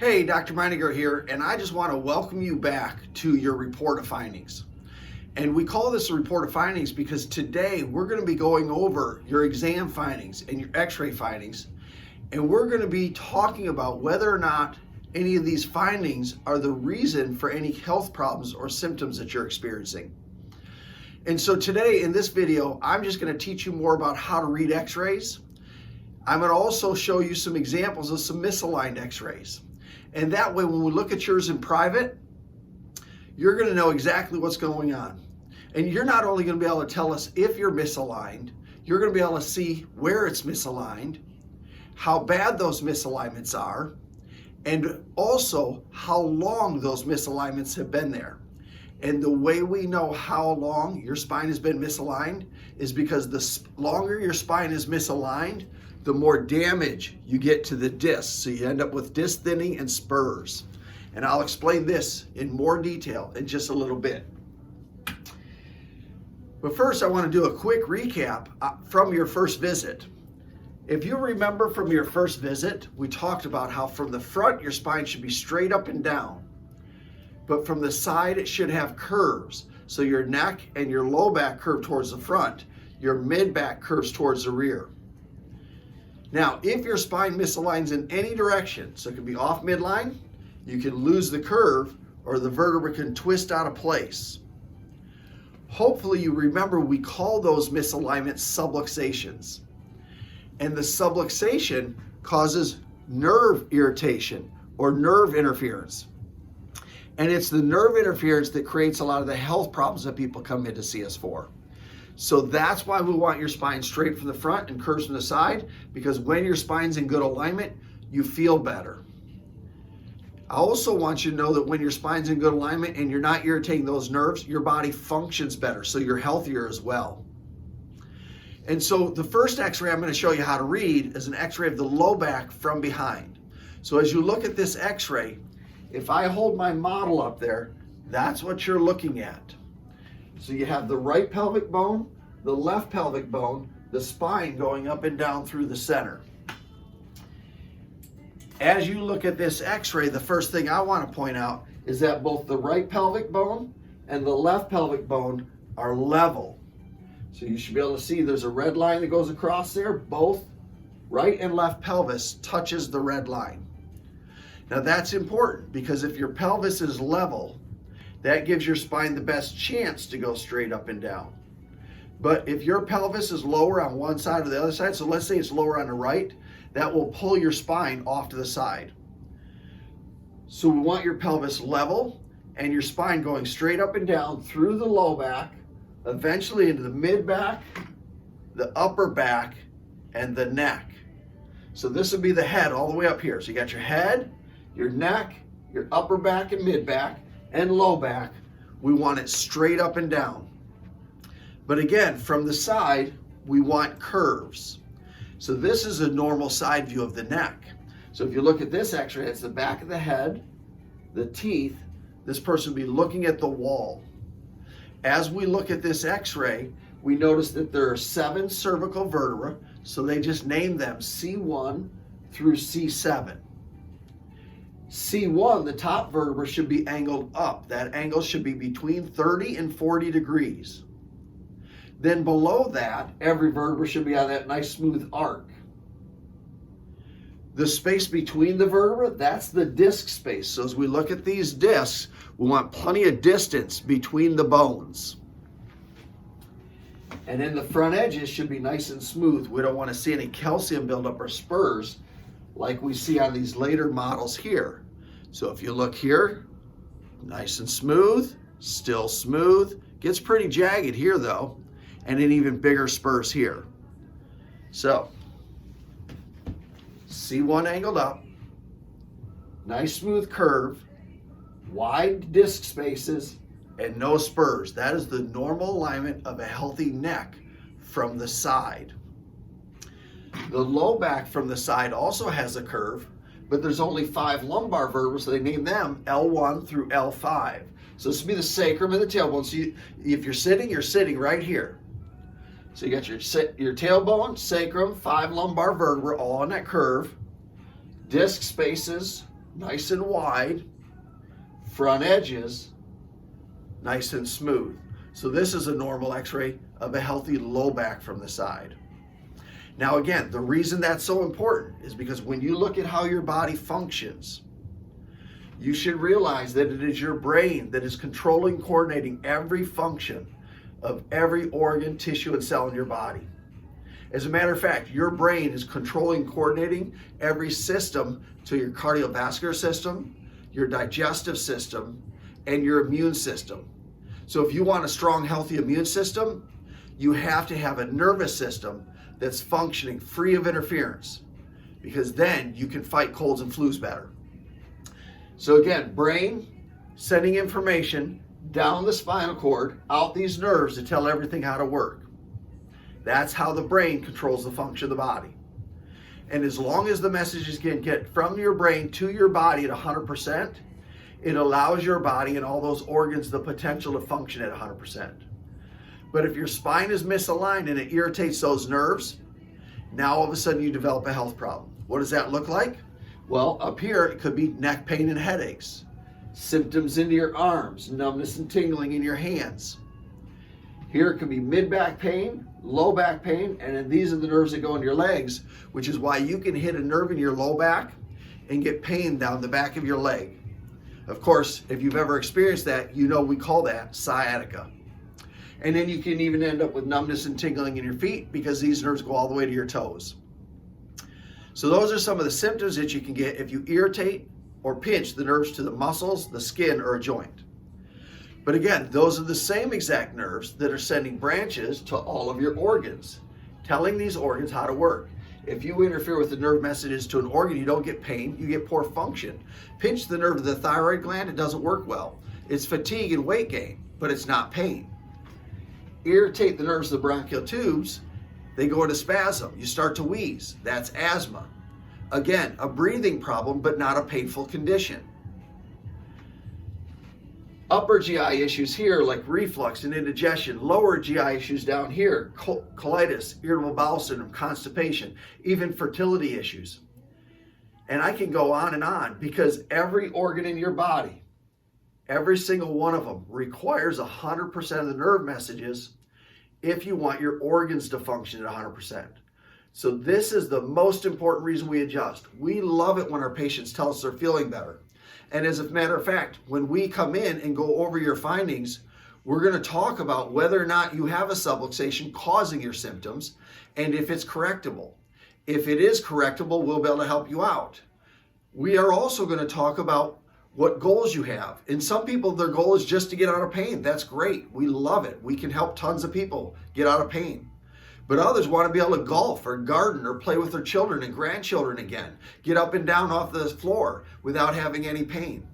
Hey, Dr. Meininger here, and I just want to welcome you back to your report of findings. And we call this a report of findings because today we're going to be going over your exam findings and your x-ray findings, and we're going to be talking about whether or not any of these findings are the reason for any health problems or symptoms that you're experiencing. And so today in this video, I'm just going to teach you more about how to read x-rays. I'm going to also show you some examples of some misaligned x-rays. And that way, when we look at yours in private, you're going to know exactly what's going on. And you're not only going to be able to tell us if you're misaligned, you're going to be able to see where it's misaligned, how bad those misalignments are, and also how long those misalignments have been there. And the way we know how long your spine has been misaligned is because the longer your spine is misaligned, the more damage you get to the disc. So you end up with disc thinning and spurs. And I'll explain this in more detail in just a little bit. But first, I want to do a quick recap from your first visit. If you remember from your first visit, we talked about how from the front, your spine should be straight up and down. But from the side, it should have curves. So your neck and your low back curve towards the front, your mid back curves towards the rear. Now, if your spine misaligns in any direction, so it can be off midline, you can lose the curve, or the vertebra can twist out of place. Hopefully you remember we call those misalignments subluxations. And the subluxation causes nerve irritation or nerve interference. And it's the nerve interference that creates a lot of the health problems that people come in to see us for. So that's why we want your spine straight from the front and curves from the side, because when your spine's in good alignment, you feel better. I also want you to know that when your spine's in good alignment and you're not irritating those nerves, your body functions better, so you're healthier as well. And so the first x-ray I'm going to show you how to read is an x-ray of the low back from behind. So as you look at this x-ray, if I hold my model up there, that's what you're looking at. So you have the right pelvic bone, the left pelvic bone, the spine going up and down through the center. As you look at this x-ray, the first thing I want to point out is that both the right pelvic bone and the left pelvic bone are level. So you should be able to see there's a red line that goes across there. Both right and left pelvis touches the red line. Now that's important because if your pelvis is level, that gives your spine the best chance to go straight up and down. But if your pelvis is lower on one side or the other side, so let's say it's lower on the right, that will pull your spine off to the side. So we want your pelvis level and your spine going straight up and down through the low back, eventually into the mid back, the upper back, and the neck. So this would be the head all the way up here. So you got your head, your neck, your upper back and mid back, and low back. We want it straight up and down. But again, from the side, we want curves. So this is a normal side view of the neck. So if you look at this x-ray, it's the back of the head, the teeth. This person will be looking at the wall. As we look at this x-ray, we notice that there are 7 cervical vertebrae, so they just named them C1 through C7. C1, the top vertebra, should be angled up. That angle should be between 30 and 40 degrees. Then below that, every vertebra should be on that nice smooth arc. The space between the vertebra, that's the disc space. So as we look at these discs, we want plenty of distance between the bones. And then the front edges should be nice and smooth. We don't want to see any calcium buildup or spurs like we see on these later models here. So if you look here, nice and smooth, still smooth. Gets pretty jagged here though, and then even bigger spurs here. So, C1 angled up, nice smooth curve, wide disc spaces, and no spurs. That is the normal alignment of a healthy neck from the side. The low back from the side also has a curve, but there's only 5 lumbar vertebrae, so they name them L1 through L5. So this would be the sacrum and the tailbone. So if you're sitting right here. So you got your tailbone, sacrum, 5 lumbar vertebrae all on that curve, disc spaces, nice and wide, front edges, nice and smooth. So this is a normal x-ray of a healthy low back from the side. Now again, the reason that's so important is because when you look at how your body functions, you should realize that it is your brain that is controlling, coordinating every function of every organ, tissue, and cell in your body. As a matter of fact, your brain is controlling, coordinating every system to your cardiovascular system, your digestive system, and your immune system. So if you want a strong, healthy immune system, you have to have a nervous system that's functioning free of interference, because then you can fight colds and flus better. So again, brain sending information down the spinal cord, out these nerves to tell everything how to work. That's how the brain controls the function of the body. And as long as the messages can get from your brain to your body at 100%, it allows your body and all those organs the potential to function at 100%. But if your spine is misaligned and it irritates those nerves, now all of a sudden you develop a health problem. What does that look like? Well, up here it could be neck pain and headaches, symptoms into your arms, numbness and tingling in your hands. Here it could be mid-back pain, low back pain, and then these are the nerves that go in your legs, which is why you can hit a nerve in your low back and get pain down the back of your leg. Of course, if you've ever experienced that, you know we call that sciatica. And then you can even end up with numbness and tingling in your feet because these nerves go all the way to your toes. So those are some of the symptoms that you can get if you irritate or pinch the nerves to the muscles, the skin, or a joint. But again, those are the same exact nerves that are sending branches to all of your organs, telling these organs how to work. If you interfere with the nerve messages to an organ, you don't get pain, you get poor function. Pinch the nerve of the thyroid gland, it doesn't work well. It's fatigue and weight gain, but it's not pain. Irritate the nerves of the bronchial tubes, they go into spasm. You start to wheeze. That's asthma. Again, a breathing problem, but not a painful condition. Upper GI issues here like reflux and indigestion, lower GI issues down here, colitis, irritable bowel syndrome, constipation, even fertility issues. And I can go on because every organ in your body, every single one of them requires 100% of the nerve messages if you want your organs to function at 100%. So this is the most important reason we adjust. We love it when our patients tell us they're feeling better. And as a matter of fact, when we come in and go over your findings, we're going to talk about whether or not you have a subluxation causing your symptoms and if it's correctable. If it is correctable, we'll be able to help you out. We are also going to talk about what goals you have. And some people, their goal is just to get out of pain. That's great. We love it. We can help tons of people get out of pain. But others want to be able to golf or garden or play with their children and grandchildren again. Get up and down off the floor without having any pain.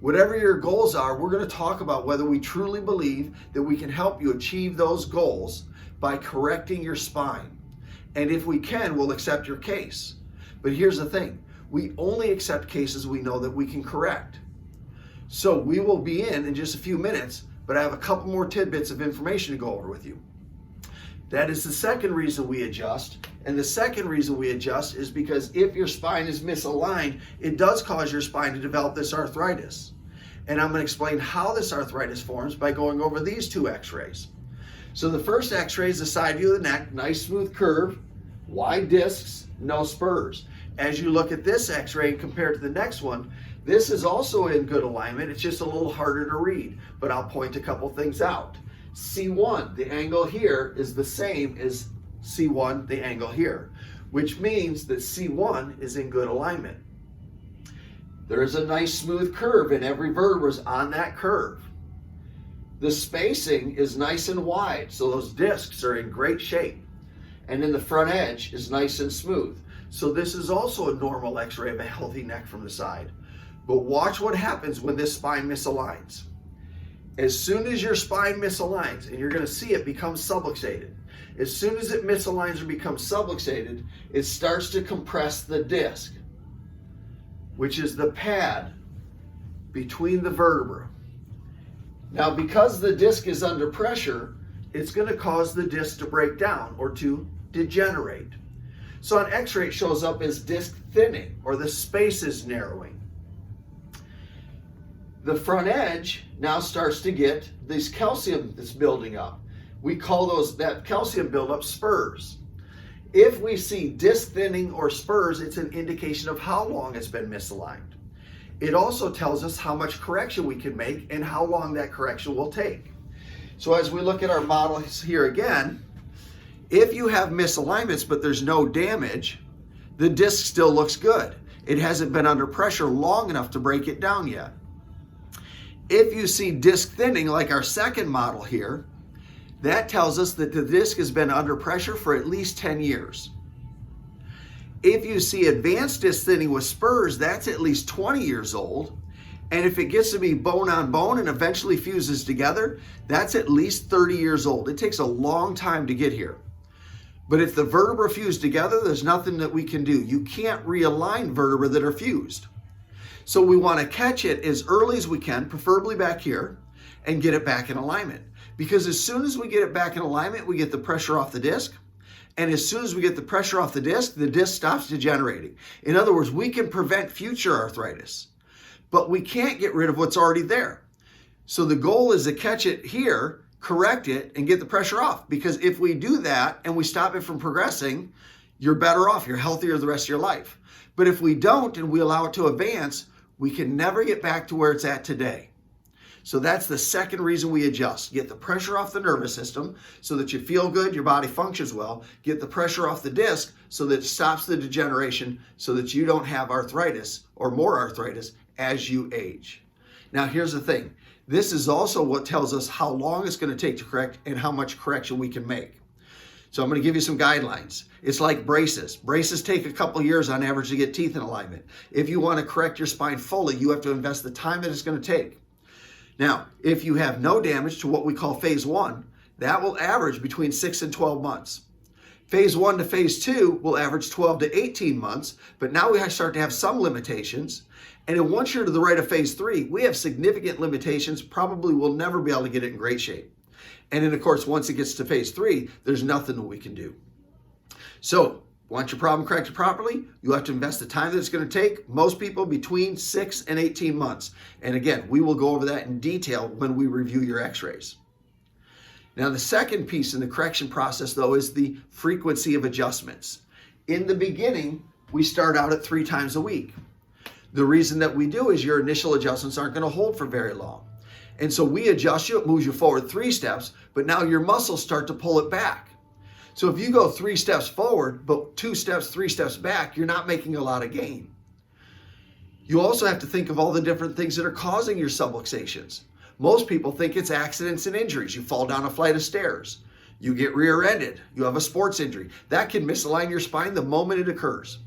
Whatever your goals are, we're going to talk about whether we truly believe that we can help you achieve those goals by correcting your spine. And if we can, we'll accept your case. But here's the thing. We only accept cases we know that we can correct. So we will be in just a few minutes, but I have a couple more tidbits of information to go over with you. That is the second reason we adjust. And the second reason we adjust is because if your spine is misaligned, it does cause your spine to develop this arthritis. And I'm going to explain how this arthritis forms by going over these two x-rays. So the first x-ray is the side view of the neck, nice smooth curve, wide discs, no spurs. As you look at this x-ray compared to the next one, this is also in good alignment. It's just a little harder to read, but I'll point a couple things out. C1, the angle here is the same as C1, the angle here, which means that C1 is in good alignment. There is a nice smooth curve and every vertebra is on that curve. The spacing is nice and wide, so those discs are in great shape. And then the front edge is nice and smooth. So this is also a normal x-ray of a healthy neck from the side. But watch what happens when this spine misaligns. As soon as your spine misaligns, and you're going to see it become subluxated, as soon as it misaligns or becomes subluxated, it starts to compress the disc, which is the pad between the vertebra. Now, because the disc is under pressure, it's going to cause the disc to break down or to degenerate. So on x-ray, it shows up as disc thinning or the space is narrowing. the front edge now starts to get this calcium that's building up. We call that calcium buildup spurs. If we see disc thinning or spurs, it's an indication of how long it's been misaligned. It also tells us how much correction we can make and how long that correction will take. So as we look at our models here again, if you have misalignments but there's no damage, the disc still looks good. It hasn't been under pressure long enough to break it down yet. If you see disc thinning like our second model here, that tells us that the disc has been under pressure for at least 10 years. If you see advanced disc thinning with spurs, that's at least 20 years old. And if it gets to be bone on bone and eventually fuses together, that's at least 30 years old. It takes a long time to get here. But if the vertebrae fuse together, there's nothing that we can do. You can't realign vertebrae that are fused. So we want to catch it as early as we can, preferably back here, and get it back in alignment. Because as soon as we get it back in alignment, we get the pressure off the disc. And as soon as we get the pressure off the disc stops degenerating. In other words, we can prevent future arthritis, but we can't get rid of what's already there. So the goal is to catch it here, correct it, and get the pressure off. Because if we do that and we stop it from progressing, you're better off. You're healthier the rest of your life. But if we don't and we allow it to advance, we can never get back to where it's at today. So that's the second reason we adjust. Get the pressure off the nervous system so that you feel good, your body functions well. Get the pressure off the disc so that it stops the degeneration so that you don't have arthritis or more arthritis as you age. Now here's the thing. This is also what tells us how long it's going to take to correct and how much correction we can make. So I'm going to give you some guidelines. It's like braces. Braces take a couple years on average to get teeth in alignment. If you want to correct your spine fully, you have to invest the time that it's going to take. Now, if you have no damage to what we call phase 1, that will average between 6 and 12 months. Phase 1 to phase 2 will average 12 to 18 months, but now we start to have some limitations. And in once you're to the right of phase 3, we have significant limitations, probably will never be able to get it in great shape. And then of course, once it gets to phase 3, there's nothing that we can do. So, want your problem corrected properly, you have to invest the time that it's going to take, most people between 6 and 18 months. And again, we will go over that in detail when we review your x-rays. Now the second piece in the correction process though is the frequency of adjustments. In the beginning, we start out at 3 times a week. The reason that we do is your initial adjustments aren't going to hold for very long. And so we adjust you, it moves you forward 3 steps, but now your muscles start to pull it back. So if you go 3 steps forward, but 2 steps, 3 steps back, you're not making a lot of gain. You also have to think of all the different things that are causing your subluxations. Most people think it's accidents and injuries. You fall down a flight of stairs. You get rear-ended. You have a sports injury. That can misalign your spine the moment it occurs.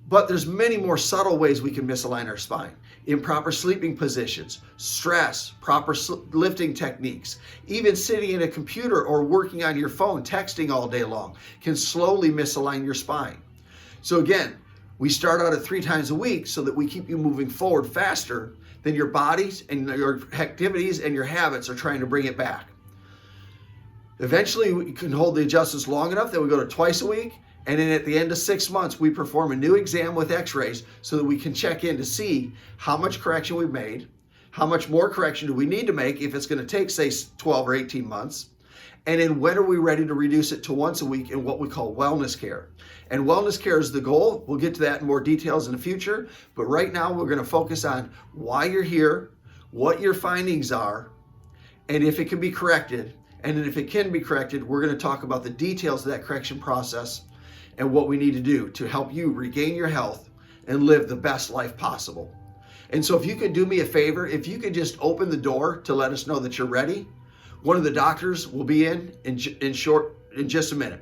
But there's many more subtle ways we can misalign our spine. Improper sleeping positions, stress, proper lifting techniques, even sitting in a computer or working on your phone, texting all day long can slowly misalign your spine. So again, we start out at 3 times a week so that we keep you moving forward faster than your bodies and your activities and your habits are trying to bring it back. Eventually, we can hold the adjustments long enough that we go to twice a week. And then at the end of 6 months, we perform a new exam with x-rays so that we can check in to see how much correction we've made, how much more correction do we need to make if it's going to take, say, 12 or 18 months, and then when are we ready to reduce it to once a week in what we call wellness care. And wellness care is the goal. We'll get to that in more details in the future, but right now we're going to focus on why you're here, what your findings are, and if it can be corrected. And then if it can be corrected, we're going to talk about the details of that correction process and what we need to do to help you regain your health and live the best life possible. And so if you could do me a favor, if you could just open the door to let us know that you're ready, one of the doctors will be in just a minute.